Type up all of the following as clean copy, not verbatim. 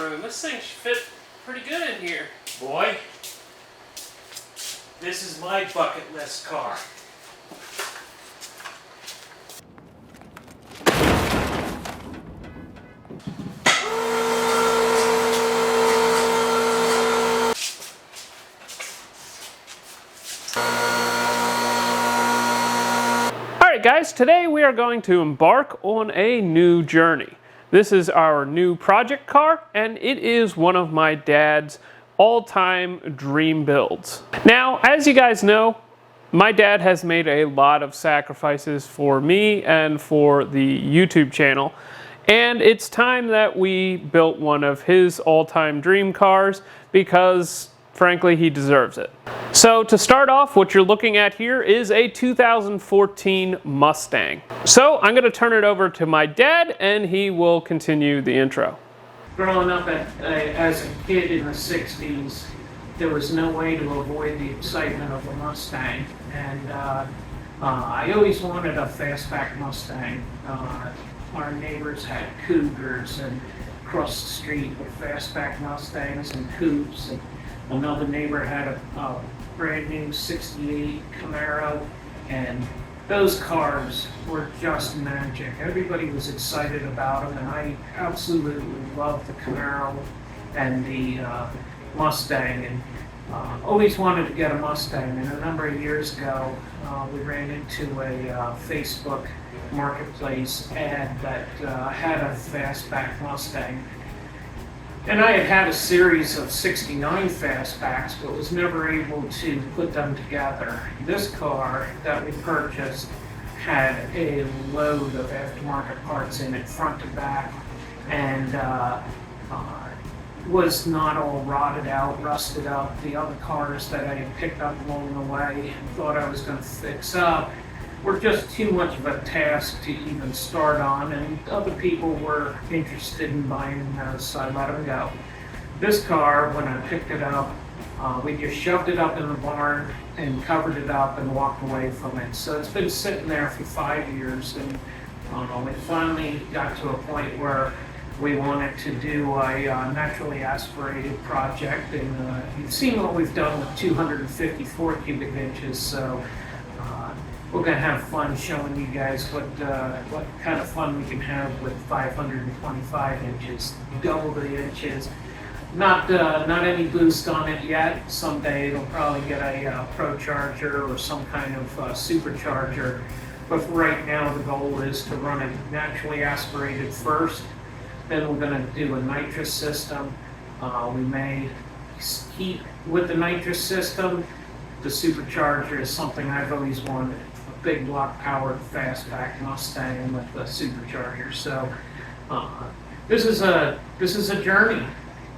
room. This thing should fit pretty good in here. Boy, this is my bucket list car. Alright guys, today we are going to embark on a new journey. This is our new project car, and it is one of my dad's all-time dream builds. Now, as you guys know, my dad has made a lot of sacrifices for me and for the YouTube channel, and it's time that we built one of his all-time dream cars because, frankly, he deserves it. So to start off, what you're looking at here is a 2014 Mustang. So I'm going to turn it over to my dad and he will continue the intro. Growing up as a kid in the 60s, there was no way to avoid the excitement of a Mustang. And I always wanted a fastback Mustang. Our neighbors had Cougars, and across the street were fastback Mustangs and Coupes. And another neighbor had a brand new 68 Camaro, and those cars were just magic. Everybody was excited about them, and I absolutely loved the Camaro and the Mustang, and always wanted to get a Mustang. And a number of years ago, we ran into a Facebook marketplace ad that had a fastback Mustang. And I had a series of 69 fastbacks, but was never able to put them together. This car that we purchased had a load of aftermarket parts in it, front to back, and was not all rotted out, rusted up. The other cars that I had picked up along the way and thought I was going to fix up were just too much of a task to even start on, and other people were interested in buying those, so I let them go. This car, when I picked it up, we just shoved it up in the barn and covered it up and walked away from it. So it's been sitting there for 5 years, and we finally got to a point where we wanted to do a naturally aspirated project, and you've seen what we've done with 254 cubic inches, so we're going to have fun showing you guys what kind of fun we can have with 525 inches, double the inches. Not any boost on it yet. Someday it'll probably get a Procharger or some kind of supercharger. But for right now, the goal is to run it naturally aspirated first. Then we're going to do a nitrous system. We may keep with the nitrous system. The supercharger is something I've always wanted. Big block powered fastback Mustang with a supercharger. So this is a journey.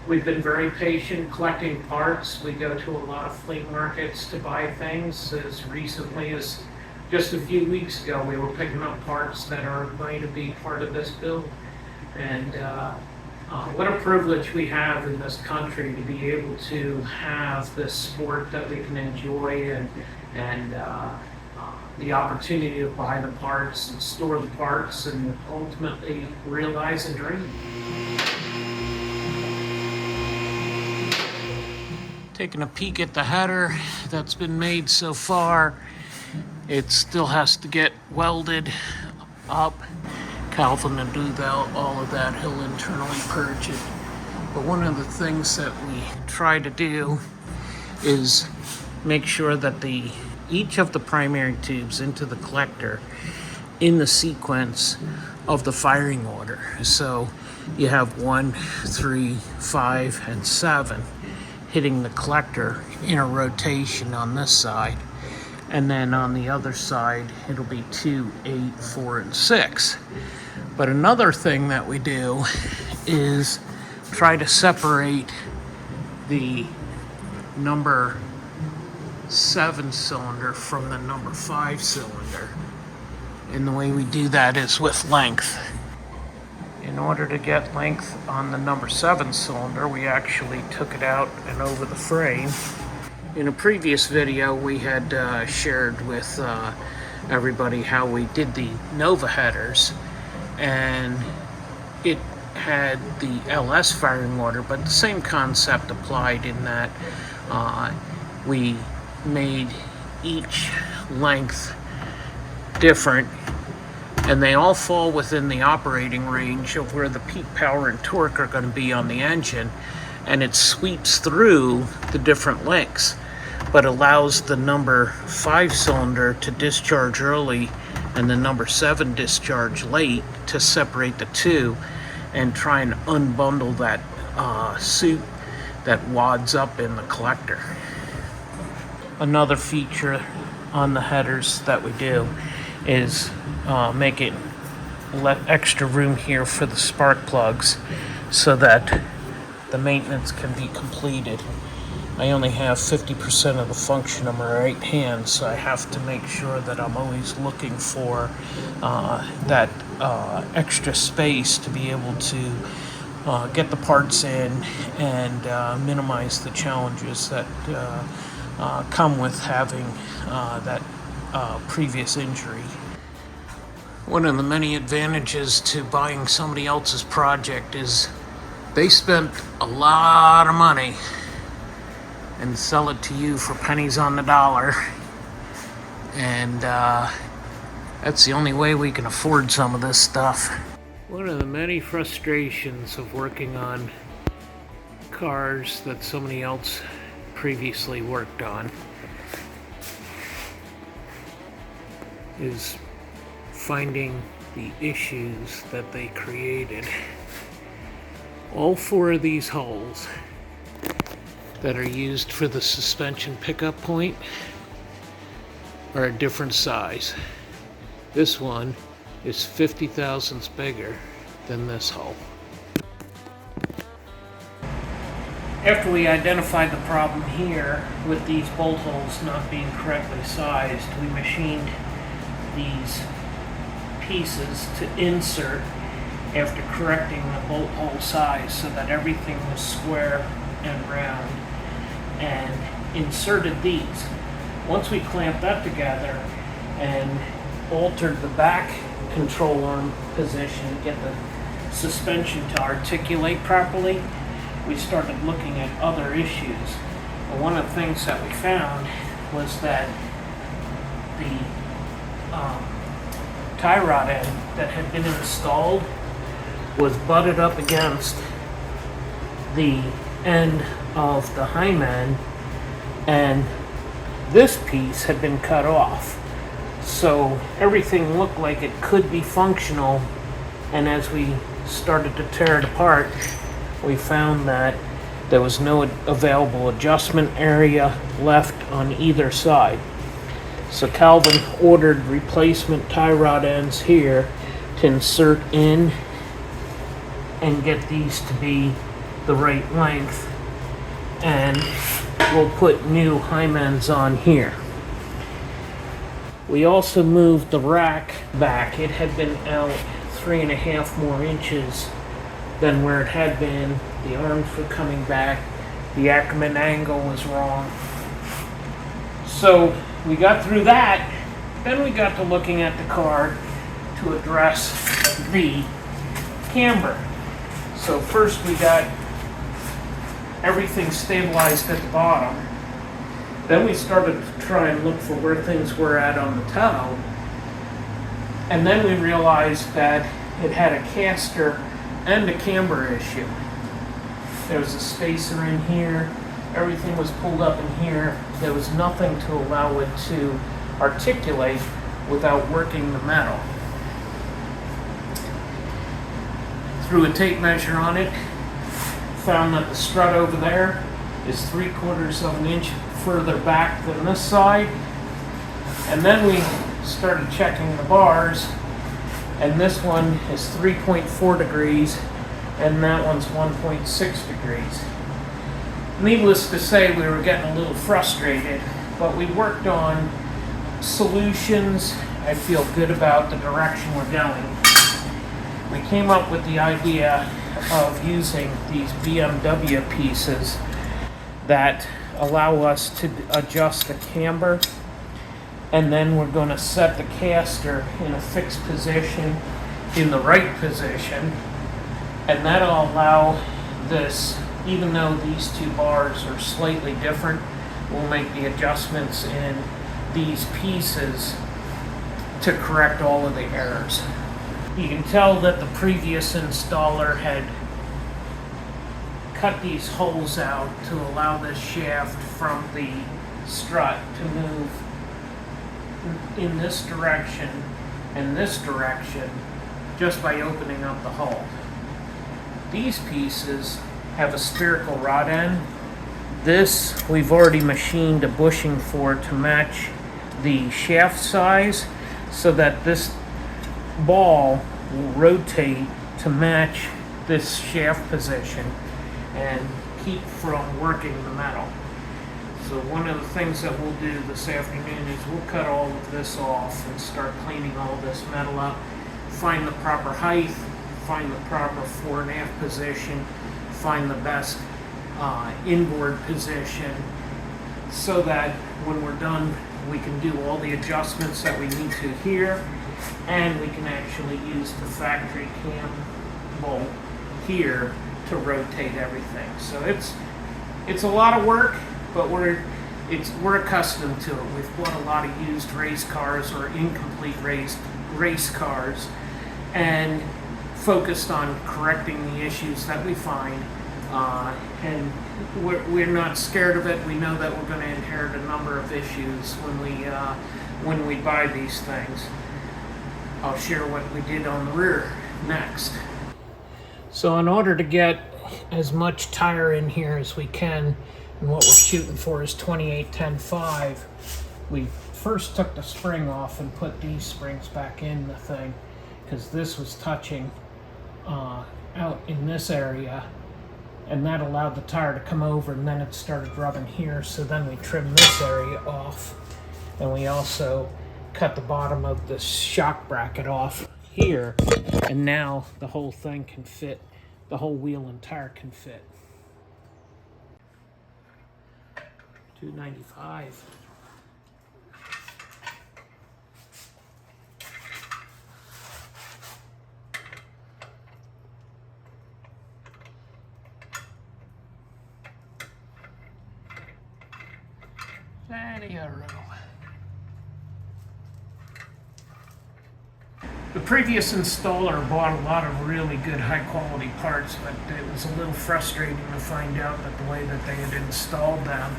We've been very patient collecting parts. We go to a lot of flea markets to buy things. As recently as just a few weeks ago, we were picking up parts that are going to be part of this build. And what a privilege we have in this country to be able to have this sport that we can enjoy, and the opportunity to buy the parts and store the parts and ultimately realize a dream. Taking a peek at the header that's been made so far. It still has to get welded up. Calvin will do all of that. He'll internally purge it. But one of the things that we try to do is make sure that each of the primary tubes into the collector in the sequence of the firing order. So you have 1, 3, 5, and 7 hitting the collector in a rotation on this side. And then on the other side, it'll be 2, 8, 4, and 6. But another thing that we do is try to separate the number 7 cylinder from the number 5 cylinder. And the way we do that is with length. In order to get length on the number 7 cylinder, we actually took it out and over the frame. In a previous video, we had shared with everybody how we did the Nova headers, and it had the LS firing order, but the same concept applied in that we made each length different, and they all fall within the operating range of where the peak power and torque are going to be on the engine, and it sweeps through the different lengths, but allows the number 5 cylinder to discharge early and the number 7 discharge late to separate the two and try and unbundle that suit that wads up in the collector. Another feature on the headers that we do is make it extra room here for the spark plugs so that the maintenance can be completed. I only have 50% of the function of my right hand, so I have to make sure that I'm always looking for that extra space to be able to get the parts in and minimize the challenges that come with having that previous injury. One of the many advantages to buying somebody else's project is they spent a lot of money and sell it to you for pennies on the dollar, and that's the only way we can afford some of this stuff. One of the many frustrations of working on cars that somebody else previously worked on is finding the issues that they created. All 4 of these holes that are used for the suspension pickup point are a different size. This one is 50 thousandths bigger than this hole. After we identified the problem here with these bolt holes not being correctly sized, we machined these pieces to insert after correcting the bolt hole size so that everything was square and round, and inserted these. Once we clamped that together and altered the back control arm position to get the suspension to articulate properly, we started looking at other issues. And one of the things that we found was that the tie rod end that had been installed was butted up against the end of the hymen, and this piece had been cut off. So everything looked like it could be functional, and as we started to tear it apart, we found that there was no available adjustment area left on either side. So Calvin ordered replacement tie rod ends here to insert in and get these to be the right length, and we'll put new hymens on here. We also moved the rack back. It had been out 3.5 more inches than where it had been. The arms were coming back. The Ackerman angle was wrong. So we got through that. Then we got to looking at the car to address the camber. So first we got everything stabilized at the bottom. Then we started to try and look for where things were at on the toe. And then we realized that it had a caster and a camber issue. There was a spacer in here. Everything was pulled up in here. There was nothing to allow it to articulate without working the metal. Threw a tape measure on it. Found that the strut over there is 3/4 of an inch further back than this side. And then we started checking the bars, and this one is 3.4 degrees and that one's 1.6 degrees. Needless to say, we were getting a little frustrated, but we worked on solutions. I feel good about the direction we're going. We came up with the idea of using these BMW pieces that allow us to adjust the camber, and then we're going to set the caster in a fixed position, in the right position, And that'll allow this, even though these two bars are slightly different, we'll make the adjustments in these pieces to correct all of the errors. You can tell that the previous installer had cut these holes out to allow this shaft from the strut to move in this direction and this direction just by opening up the hole. These pieces have a spherical rod end. This we've already machined a bushing for to match the shaft size so that this ball will rotate to match this shaft position and keep from working the metal. So one of the things that we'll do this afternoon is we'll cut all of this off and start cleaning all this metal up, find the proper height, find the proper fore and aft position, find the best inboard position, so that when we're done we can do all the adjustments that we need to here, and we can actually use the factory cam bolt here to rotate everything. So it's a lot of work, but we're accustomed to it. We've bought a lot of used race cars or incomplete race cars and focused on correcting the issues that we find. And we're not scared of it. We know that we're going to inherit a number of issues when we buy these things. I'll share what we did on the rear next. So in order to get as much tire in here as we can, and what we're shooting for is 28-10-5, we first took the spring off and put these springs back in the thing, because this was touching out in this area, and that allowed the tire to come over, and then it started rubbing here. So then we trimmed this area off, and we also cut the bottom of the shock bracket off here, and now the whole thing can fit, the whole wheel and tire can fit. $295. The previous installer bought a lot of really good high quality parts, but it was a little frustrating to find out that the way that they had installed them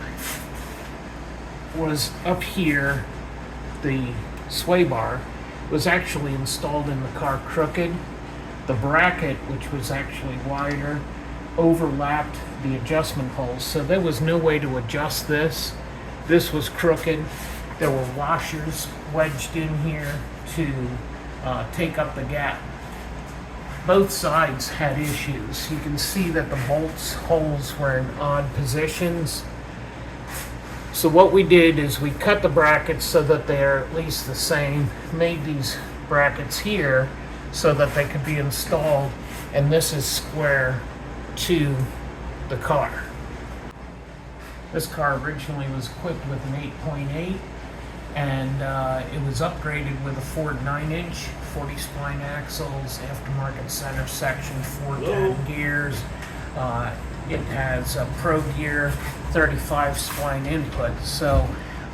was up here. The sway bar was actually installed in the car crooked. The bracket, which was actually wider, overlapped the adjustment holes, so there was no way to adjust this. This was crooked. There were washers wedged in here to take up the gap. Both sides had issues. You can see that the bolts holes were in odd positions. So what we did is we cut the brackets so that they're at least the same, made these brackets here so that they could be installed, and this is square to the car. This car originally was equipped with an 8.8, and it was upgraded with a Ford 9-inch, 40 spline axles, aftermarket center section, 410 gears. It has a Pro Gear 35 spline input, so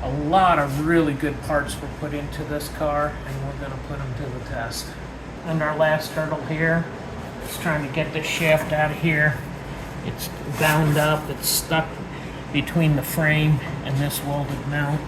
a lot of really good parts were put into this car, and we're going to put them to the test. And our last hurdle here is trying to get this shaft out of here. It's bound up, it's stuck between the frame and this welded mount.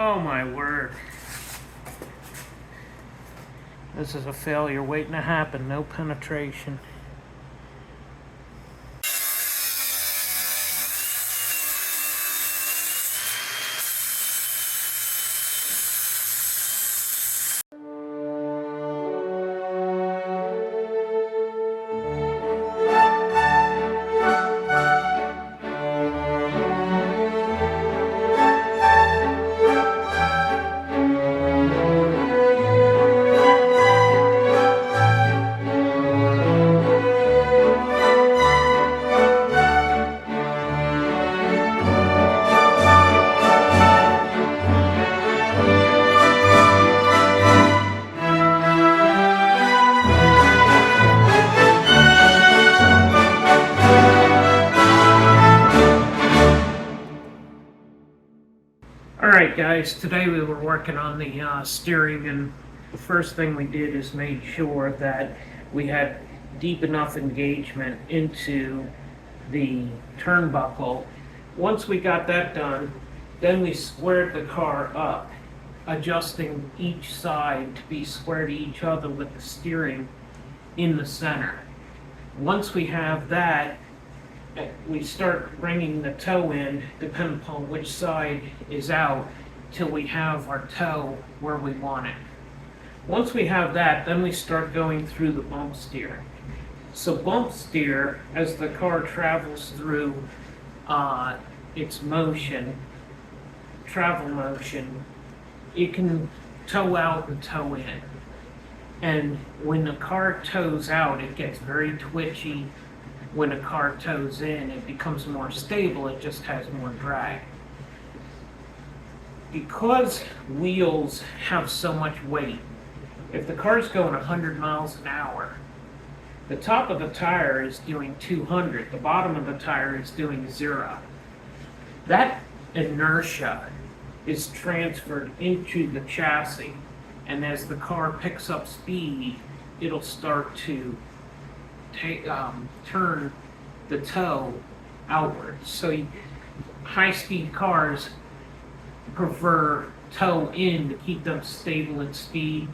Oh my word. This is a failure waiting to happen. No penetration. Alright guys, today we were working on the steering, and the first thing we did is made sure that we had deep enough engagement into the turnbuckle. Once we got that done, then we squared the car up, adjusting each side to be square to each other with the steering in the center. Once we have that, we start bringing the toe in, depending upon which side is out, till we have our toe where we want it. Once we have that, then we start going through the bump steer. So bump steer, as the car travels through its motion, travel motion, it can toe out and toe in. And when the car toes out, it gets very twitchy. When a car toes in, it becomes more stable, it just has more drag. Because wheels have so much weight, if the car's going 100 miles an hour, the top of the tire is doing 200, the bottom of the tire is doing 0. That inertia is transferred into the chassis, and as the car picks up speed, it'll start to turn the toe outward. So high-speed cars prefer toe in to keep them stable at speed.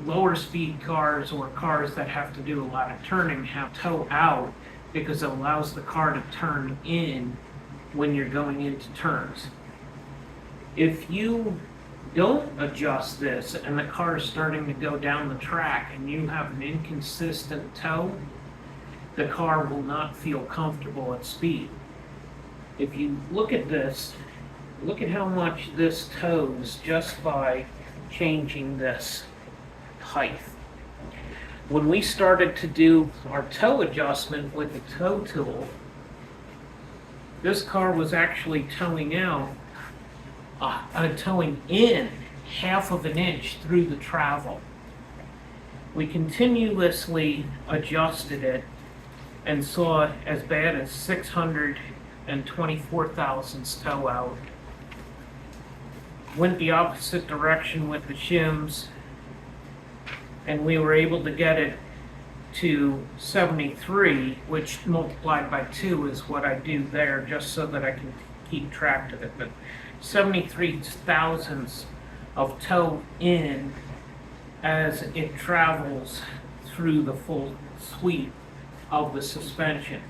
Lower speed cars, or cars that have to do a lot of turning, have toe out because it allows the car to turn in when you're going into turns. If you don't adjust this and the car is starting to go down the track and you have an inconsistent toe, the car will not feel comfortable at speed. If you look at this, look at how much this toes just by changing this height. When we started to do our toe adjustment with the toe tool, this car was actually toeing out, toeing in 1/2 an inch through the travel. We continuously adjusted it and saw as bad as 624 thousandths toe out. Went the opposite direction with the shims, and we were able to get it to 73, which multiplied by 2 is what I do there, just so that I can keep track of it. But 73 thousandths of toe in as it travels through the full sweep of the suspension.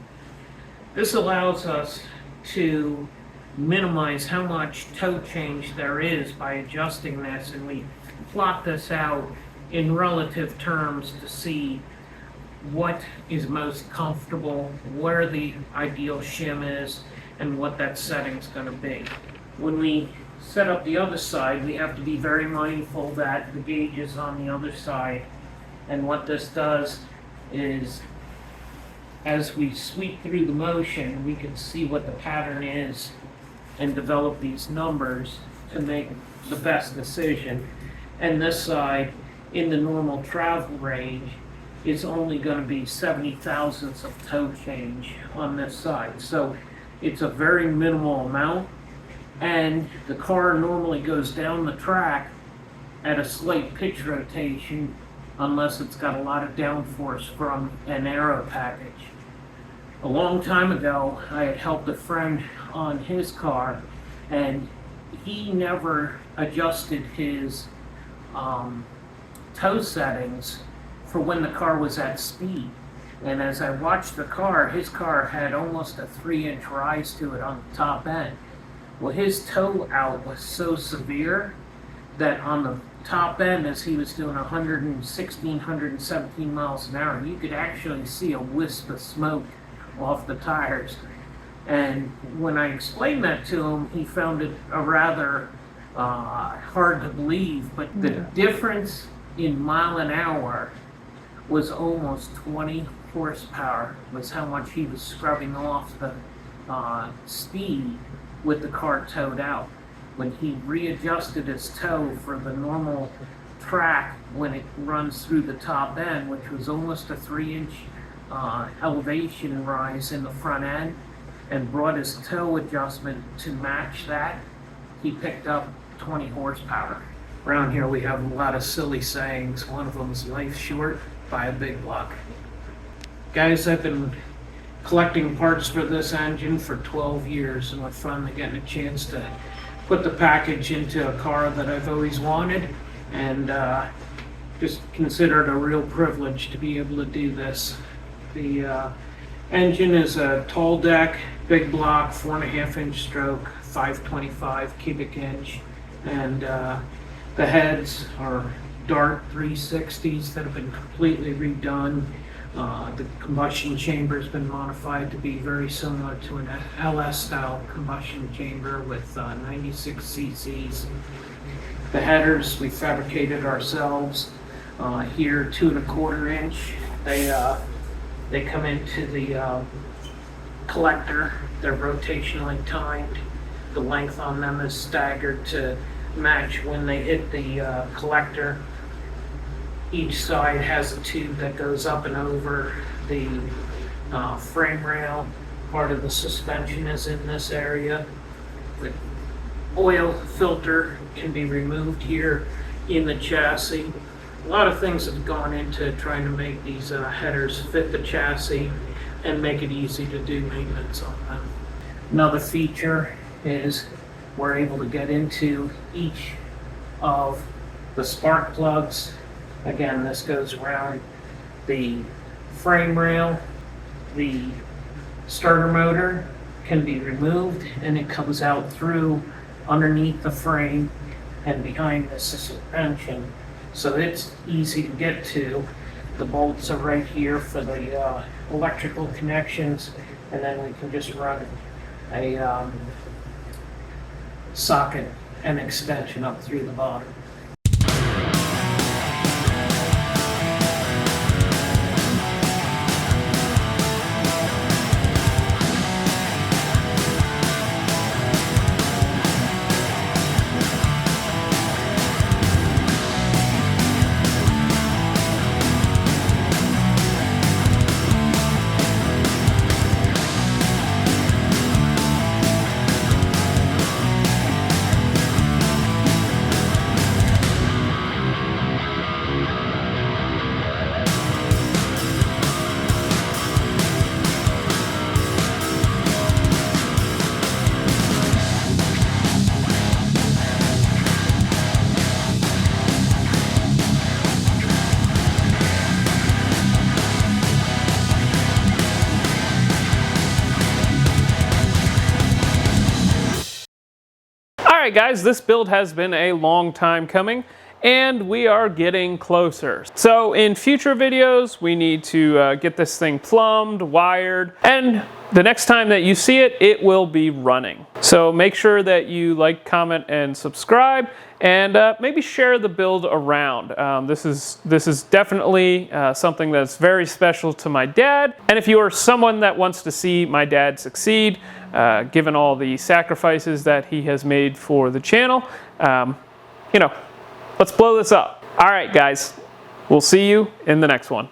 This allows us to minimize how much toe change there is by adjusting this, and we plot this out in relative terms to see what is most comfortable, where the ideal shim is, and what that setting's going to be. When we set up the other side, we have to be very mindful that the gauge is on the other side, and what this does is, as we sweep through the motion, we can see what the pattern is and develop these numbers to make the best decision. And this side, in the normal travel range, is only going to be 70 thousandths of toe change on this side. So it's a very minimal amount, and the car normally goes down the track at a slight pitch rotation unless it's got a lot of downforce from an aero package. A long time ago, I had helped a friend on his car, and he never adjusted his tow settings for when the car was at speed. And as I watched the car, his car had almost a 3-inch rise to it on the top end. Well, his tow out was so severe that on the top end, as he was doing 116, 117 miles an hour, you could actually see a wisp of smoke off the tires. And when I explained that to him, he found it a rather hard to believe, but the difference in mile an hour was almost 20 horsepower, was how much he was scrubbing off the speed with the car towed out. When he readjusted his tow for the normal track when it runs through the top end, which was almost a 3-inch elevation rise in the front end, and brought his tow adjustment to match that, he picked up 20 horsepower. Around here we have a lot of silly sayings. One of them is life short, buy a big block. Guys, I've been collecting parts for this engine for 12 years, and I'm finally getting a chance to put the package into a car that I've always wanted, and just consider it a real privilege to be able to do this. The engine is a tall deck, big block, 4.5-inch stroke, 525 cubic inch, and the heads are Dart 360s that have been completely redone. The combustion chamber has been modified to be very similar to an LS style combustion chamber with 96 cc's. The headers we fabricated ourselves. Here 2.25 inch. They come into the collector. They're rotationally timed. The length on them is staggered to match when they hit the collector. Each side has a tube that goes up and over the frame rail. Part of the suspension is in this area. The oil filter can be removed here in the chassis. A lot of things have gone into trying to make these headers fit the chassis and make it easy to do maintenance on them. Another feature is we're able to get into each of the spark plugs. Again, this goes around the frame rail. The starter motor can be removed and it comes out through underneath the frame and behind the suspension. So it's easy to get to. The bolts are right here for the electrical connections, and then we can just run a socket and extension up through the bottom. Alright guys, this build has been a long time coming and we are getting closer. So in future videos we need to get this thing plumbed, wired, and the next time that you see it, it will be running. So make sure that you like, comment, and subscribe, and maybe share the build around. This is definitely something that's very special to my dad, and if you are someone that wants to see my dad succeed, given all the sacrifices that he has made for the channel, you know, let's blow this up. All right, guys, we'll see you in the next one.